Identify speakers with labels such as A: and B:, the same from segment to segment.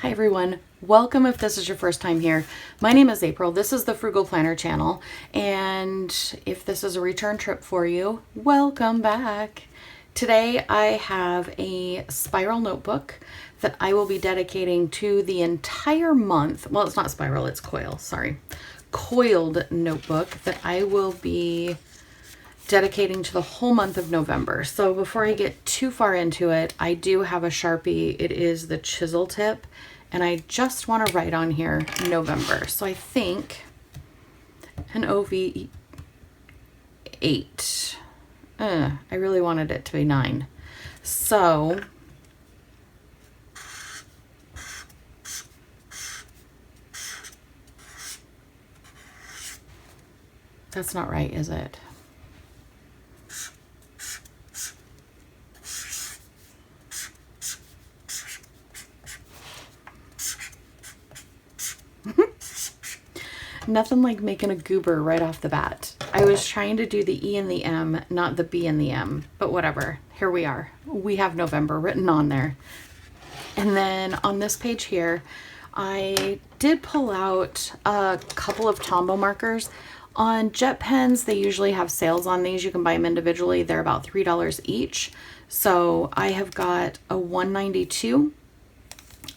A: Hi everyone, welcome if this is your first time here. My name is April, this is the Frugal Planner channel, and if this is a return trip for you, welcome back. Today I have a spiral notebook that I will be dedicating to the entire month. Well, it's not spiral, it's coil, sorry. Coiled notebook that I will be dedicating to the whole month of November. So before I get too far into it, I do have a Sharpie. It is the chisel tip, and I just want to write on here November. So I think an OV 8. I really wanted it to be 9. So that's not right, is it? Nothing like making a goober right off the bat. I was trying to do the E and the M, not the B and the M, but whatever. Here we are. We have November written on there. And then on this page here, I did pull out a couple of Tombow markers. On Jet pens, they usually have sales on these. You can buy them individually. They're about $3 each. So I have got a 192,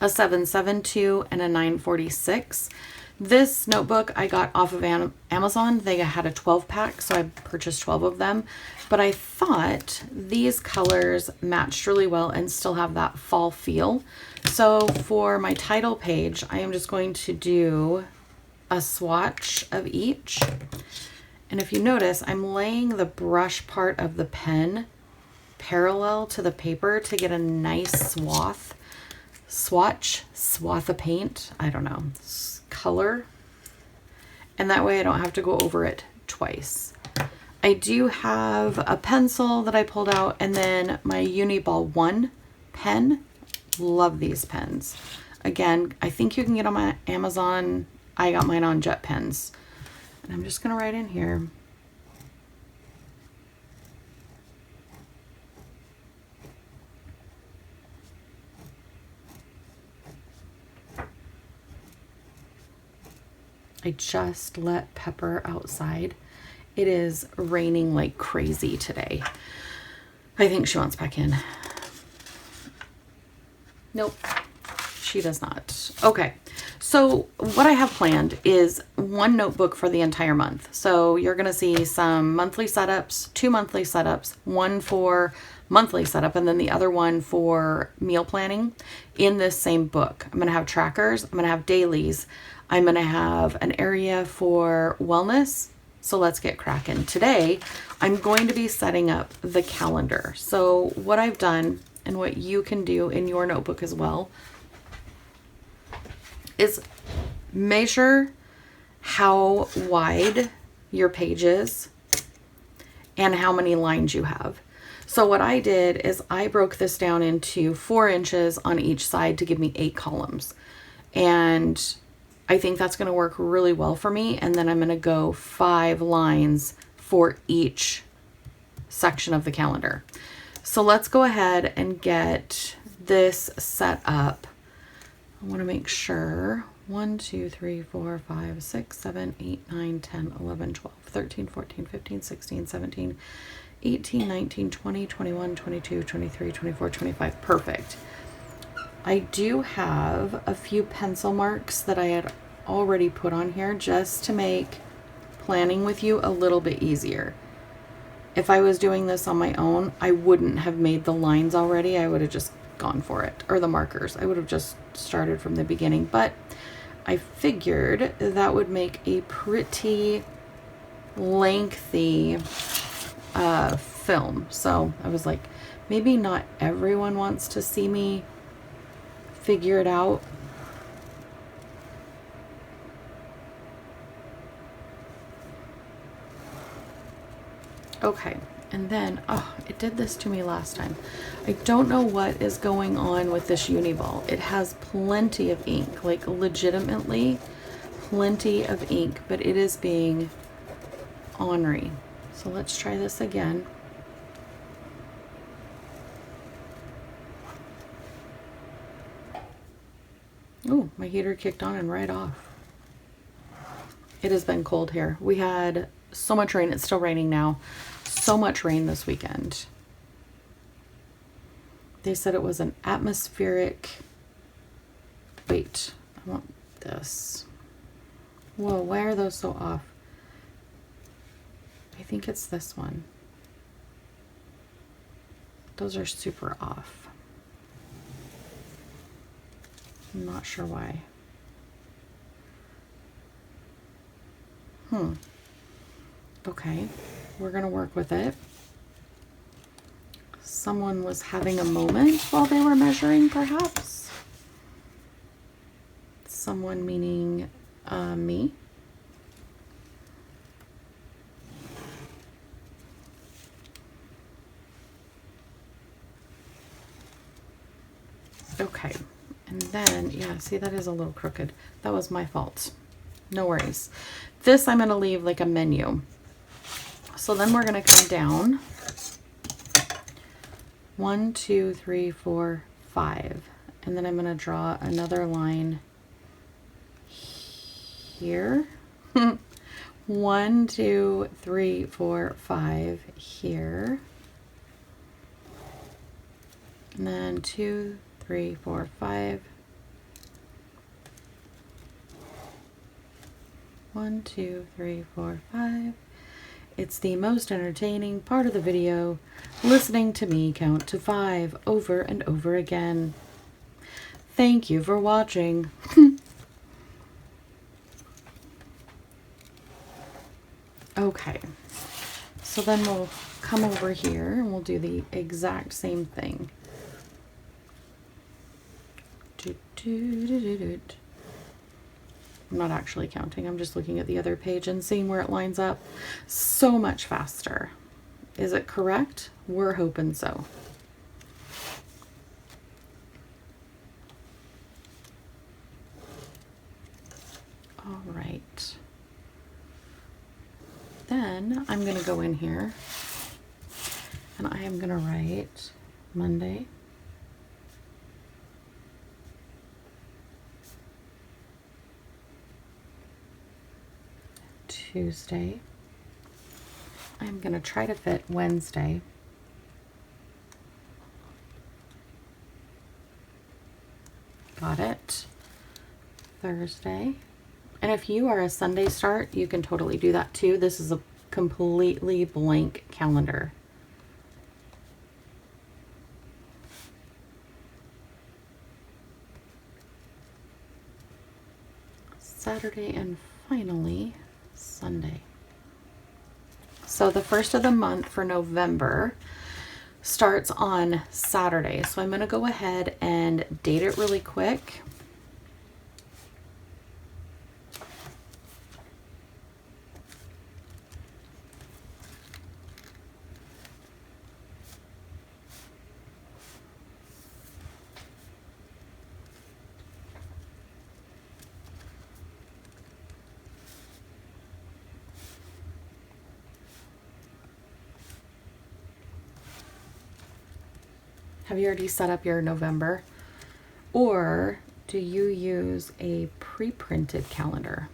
A: a 772, and a 946. This notebook I got off of Amazon. They had a 12 pack, so I purchased 12 of them. But I thought these colors matched really well and still have that fall feel. So for my title page, I am just going to do a swatch of each. And if you notice, I'm laying the brush part of the pen parallel to the paper to get a nice swath of paint, I don't know, color, and that way I don't have to go over it twice. I do have a pencil that I pulled out, and then my Uniball 1 pen. Love these pens. Again, I think you can get them on Amazon. I got mine on Jet pens, and I'm just gonna write in here. I just let Pepper outside. It is raining like crazy today. I think she wants back in. Nope, she does not. Okay, so what I have planned is one notebook for the entire month. So you're gonna see some monthly setups, 2 monthly setups, one for monthly setup, and then the other one for meal planning in this same book. I'm gonna have trackers, I'm gonna have dailies, I'm gonna have an area for wellness. So let's get cracking. Today, I'm going to be setting up the calendar. So what I've done, and what you can do in your notebook as well, is measure how wide your page is and how many lines you have. So what I did is I broke this down into 4 inches on each side to give me 8 columns. And I think that's going to work really well for me. And then I'm going to go 5 lines for each section of the calendar. So let's go ahead and get this set up. I want to make sure 1, 2, 3, 4, 5, 6, 7, 8, 9, 10, 11, 12, 13, 14, 15, 16, 17, 18, 19, 20, 21, 22, 23, 24, 25. Perfect. I do have a few pencil marks that I had already put on here just to make planning with you a little bit easier. If I was doing this on my own, I wouldn't have made the lines already. I would have just gone for it, or the markers. I would have just started from the beginning, but I figured that would make a pretty lengthy film. So I was like, maybe not everyone wants to see me figure it out. Okay, and then, oh, it did this to me last time. I don't know what is going on with this Uniball. It has plenty of ink, like legitimately plenty of ink, but it is being ornery. So let's try this again. Oh, my heater kicked on and right off. It has been cold here. We had so much rain. It's still raining now. So much rain this weekend. They said it was an atmospheric... Wait, I want this. Whoa, why are those so off? I think it's this one. Those are super off. I'm not sure why. Okay, we're gonna work with it. Someone was having a moment while they were measuring, perhaps. Someone meaning me. Okay, and then, yeah, see, that is a little crooked. That was my fault. No worries. This I'm going to leave like a menu. So then we're going to come down. 1, 2, 3, 4, 5. And then I'm going to draw another line here. 1, 2, 3, 4, 5 here. And then 2, 3, 4, 5. 1, 2, 3, 4, 5. It's the most entertaining part of the video, listening to me count to 5 over and over again. Thank you for watching. Okay, so then we'll come over here and we'll do the exact same thing. I'm not actually counting, I'm just looking at the other page and seeing where it lines up so much faster. Is it correct? We're hoping so. All right. Then I'm going to go in here and I am going to write Monday, Tuesday. I'm going to try to fit Wednesday. Got it. Thursday. And if you are a Sunday start, you can totally do that too. This is a completely blank calendar. Saturday and finally Sunday. So the first of the month for November starts on Saturday. So I'm going to go ahead and date it really quick. Have you already set up your November? Or do you use a pre-printed calendar?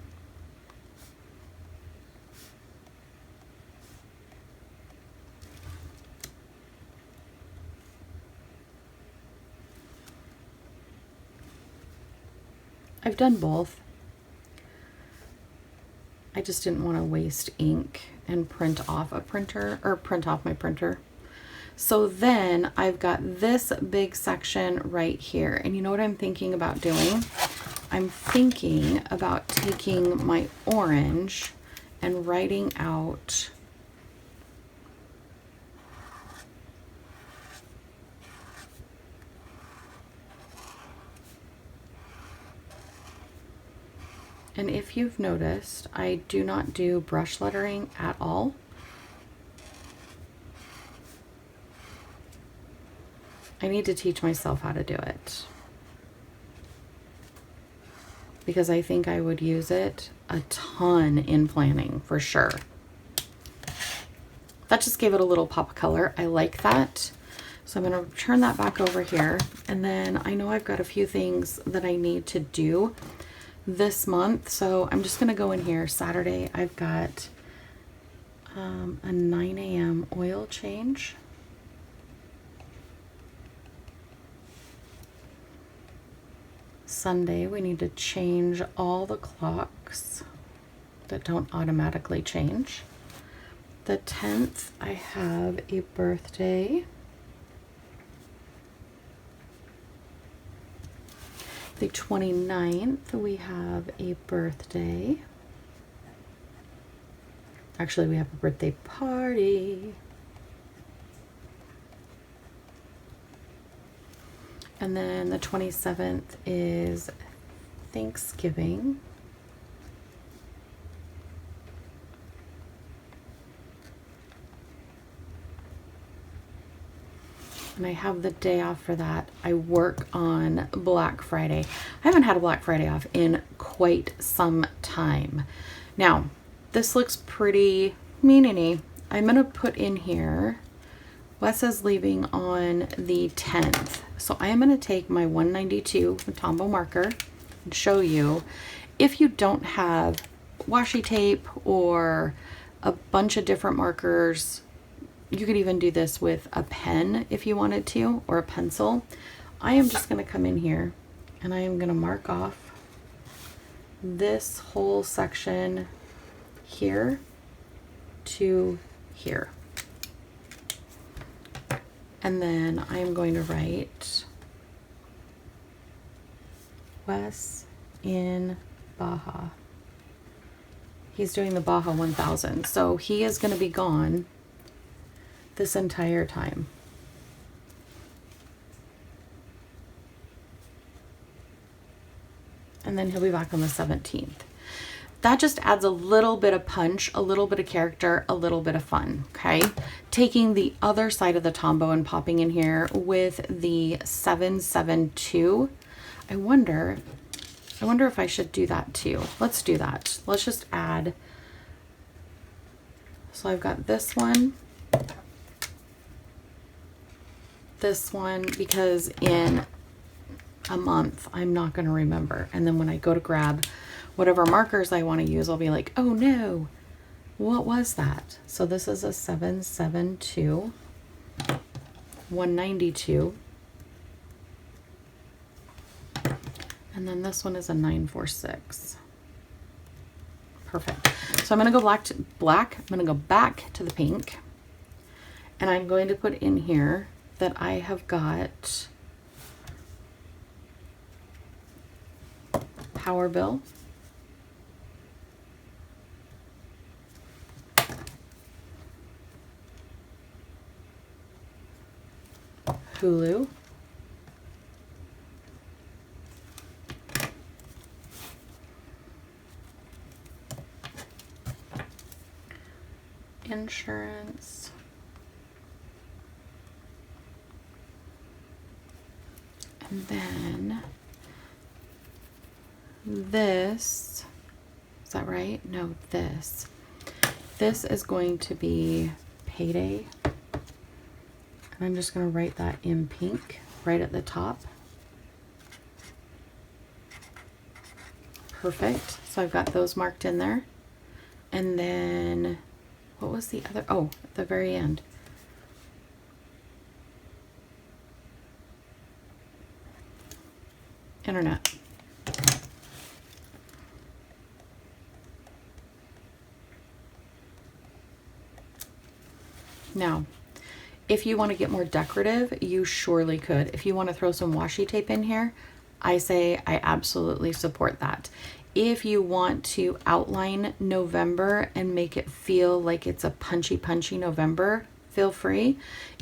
A: I've done both. I just didn't want to waste ink and print off a printer or print off my printer. So then I've got this big section right here. And you know what I'm thinking about doing? I'm thinking about taking my orange and writing out and if you've noticed, I do not do brush lettering at all. I need to teach myself how to do it because I think I would use it a ton in planning for sure. That just gave it a little pop of color. I like that So I'm going to turn that back over here. And then I know I've got a few things that I need to do this month. So I'm just going to go in here. Saturday, I've got a 9 a.m. oil change. Sunday, we need to change all the clocks that don't automatically change. The 10th, I have a birthday. The 29th, we have a birthday. Actually, we have a birthday party. And then the 27th is Thanksgiving. And I have the day off for that. I work on Black Friday. I haven't had a Black Friday off in quite some time. Now, this looks pretty meany. I'm going to put in here, Wes is leaving on the 10th. So I am going to take my 192 Tombow marker and show you. If you don't have washi tape or a bunch of different markers, you could even do this with a pen if you wanted to, or a pencil. I am just going to come in here and I am going to mark off this whole section here to here. And then I'm going to write Wes in Baja. He's doing the Baja 1000. So he is going to be gone this entire time. And then he'll be back on the 17th. That just adds a little bit of punch, a little bit of character, a little bit of fun, okay? Taking the other side of the Tombow and popping in here with the 772. I wonder if I should do that too. Let's do that. Let's just add. So I've got this one, because in a month, I'm not going to remember. And then when I go to grab whatever markers I want to use, I'll be like, oh no, what was that? So this is a 772, 192, and then this one is a 946. Perfect. So I'm going to go black. I'm going to go back to the pink, and I'm going to put in here that I have got Power Bill, Hulu, insurance, and then this, is that right? No, this is going to be Payday. And I'm just going to write that in pink right at the top. Perfect. So I've got those marked in there. And then, what was the other? Oh, at the very end. Internet. Now, if you want to get more decorative, you surely could. If you want to throw some washi tape in here, I say I absolutely support that. If you want to outline November and make it feel like it's a punchy November, feel free.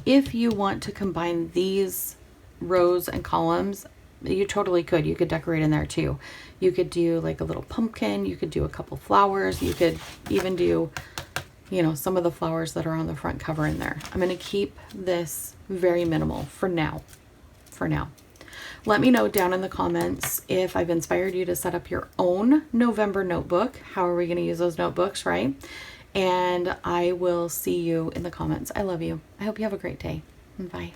A: If you want to combine these rows and columns, you totally could. You could decorate in there too. You could do like a little pumpkin. You could do a couple flowers. You could even do, you know, some of the flowers that are on the front cover in there. I'm going to keep this very minimal for now. Let me know down in the comments if I've inspired you to set up your own November notebook. How are we going to use those notebooks, right? And I will see you in the comments. I love you. I hope you have a great day. Bye.